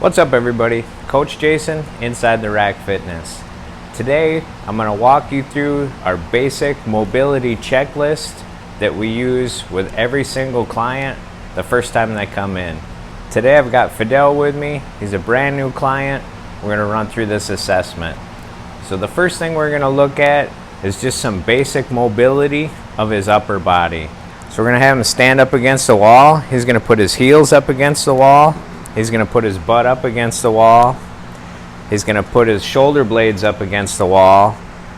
What's up everybody? Coach Jason, Inside the Rack Fitness. Today I'm going to walk you through our basic mobility checklist that we use with every single client the first time they come in. Today I've got Fidel with me. He's a brand new client. We're going to run through this assessment. So the first thing we're going to look at is just some basic mobility of his upper body. So we're going to have him stand up against the wall. He's going to put his heels up against the wall. He's going to put his butt up against the wall. He's going to put his shoulder blades up against the wall.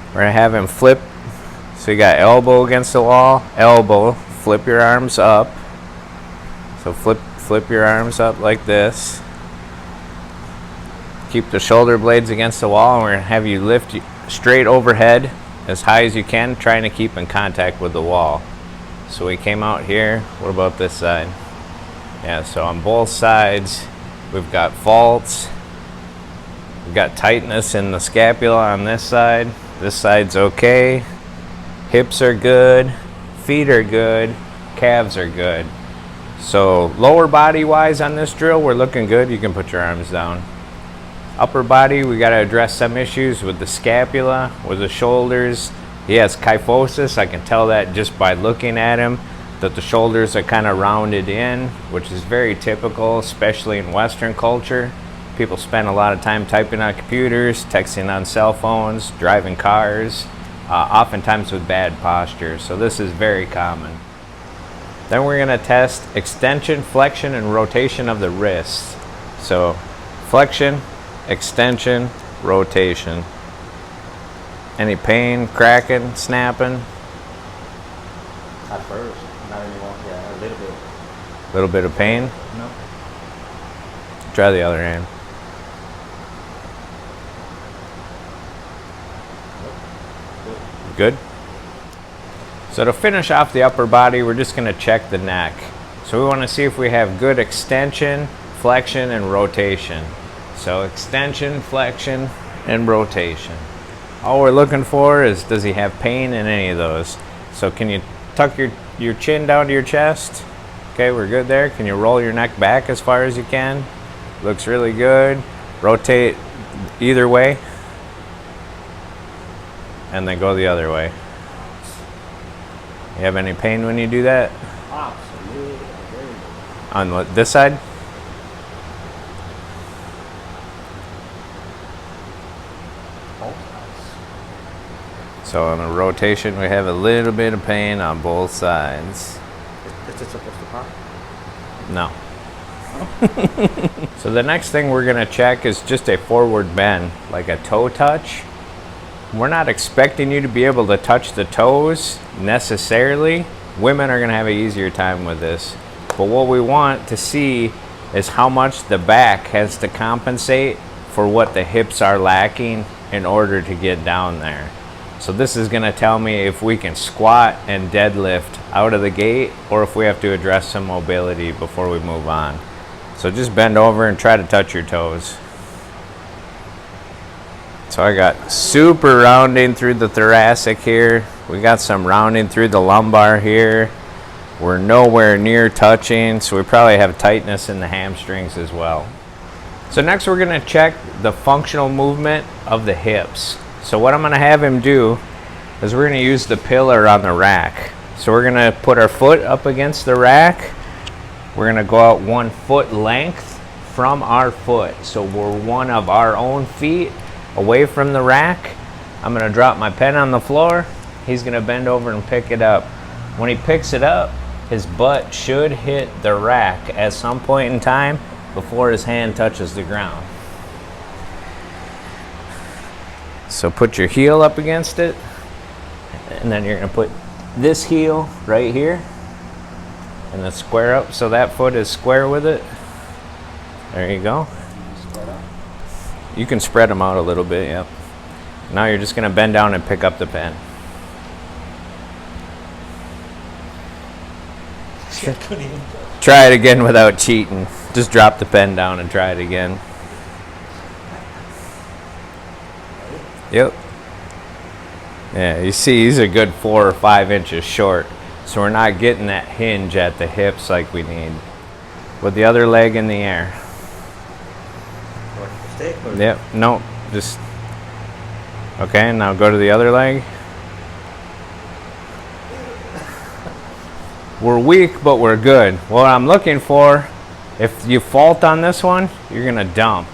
We're going to have him flip. So you got elbow against the wall, elbow, flip your arms up. So flip your arms up like this. Keep the shoulder blades against the wall, and we're going to have you lift straight overhead as high as you can, trying to keep in contact with the wall. So we came out here. What about this side? Yeah, so on both sides, we've got faults. We've got tightness in the scapula on this side. This side's okay. Hips are good. Feet are good. Calves are good. So lower body wise on this drill, we're looking good. You can put your arms down. Upper body, we got to address some issues with the scapula, with the shoulders. He has kyphosis. I can tell that just by looking at him, that the shoulders are kind of rounded in, which is very typical, especially in Western culture. People spend a lot of time typing on computers, texting on cell phones, driving cars, oftentimes with bad posture. So this is very common. Then we're going to test extension, flexion, and rotation of the wrists. So flexion, extension, rotation. Any pain, cracking, snapping? At first, not anymore. Yeah, a little bit. Little bit of pain? No. Try the other hand. Good? So to finish off the upper body, we're just going to check the neck. So we want to see if we have good extension, flexion, and rotation. So extension, flexion, and rotation. All we're looking for is, does he have pain in any of those? So can you tuck your chin down to your chest? Okay, we're good there. Can you roll your neck back as far as you can? Looks really good. Rotate either way. And then go the other way. You have any pain when you do that? Absolutely. On what, this side? So on the rotation, we have a little bit of pain on both sides. Is it supposed to pop? No. So the next thing we're going to check is just a forward bend, like a toe touch. We're not expecting you to be able to touch the toes necessarily. Women are going to have an easier time with this. But what we want to see is how much the back has to compensate for what the hips are lacking in order to get down there. So this is going to tell me if we can squat and deadlift out of the gate, or if we have to address some mobility before we move on. So just bend over and try to touch your toes. So I got super rounding through the thoracic here. We got some rounding through the lumbar here. We're nowhere near touching, so we probably have tightness in the hamstrings as well. So next we're going to check the functional movement of the hips. So what I'm going to have him do is we're going to use the pillar on the rack. So we're going to put our foot up against the rack. We're going to go out 1 foot length from our foot. So we're one of our own feet away from the rack. I'm going to drop my pen on the floor. He's going to bend over and pick it up. When he picks it up, his butt should hit the rack at some point in time before his hand touches the ground. So put your heel up against it, and then you're going to put this heel right here, and then square up so that foot is square with it. There you go. You can spread them out a little bit, yep. Now you're just going to bend down and pick up the pen. Try it again without cheating. Just drop the pen down and try it again. Yep. Yeah, you see he's a good 4 or 5 inches short, so we're not getting that hinge at the hips like we need. With the other leg in the air. stick? Or Yep, no, just, okay, now go to the other leg. We're weak, but we're good. What I'm looking for, if you fault on this one, you're gonna dump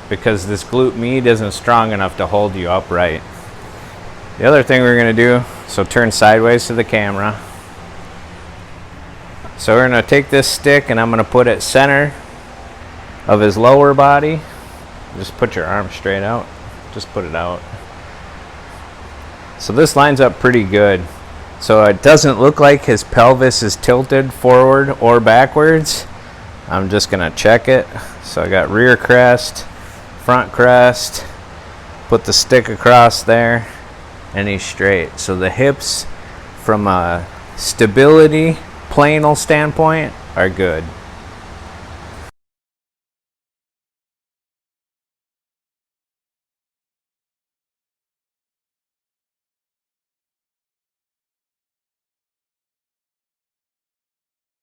because this glute med isn't strong enough to hold you upright. The other thing we're gonna do, so turn sideways to the camera. So we're gonna take this stick and I'm gonna put it center of his lower body. Just put your arm straight out. Just put it out. So this lines up pretty good. So it doesn't look like his pelvis is tilted forward or backwards. I'm just gonna check it. So I got rear crest, front crest, put the stick across there, and he's straight. So the hips from a stability planal standpoint are good.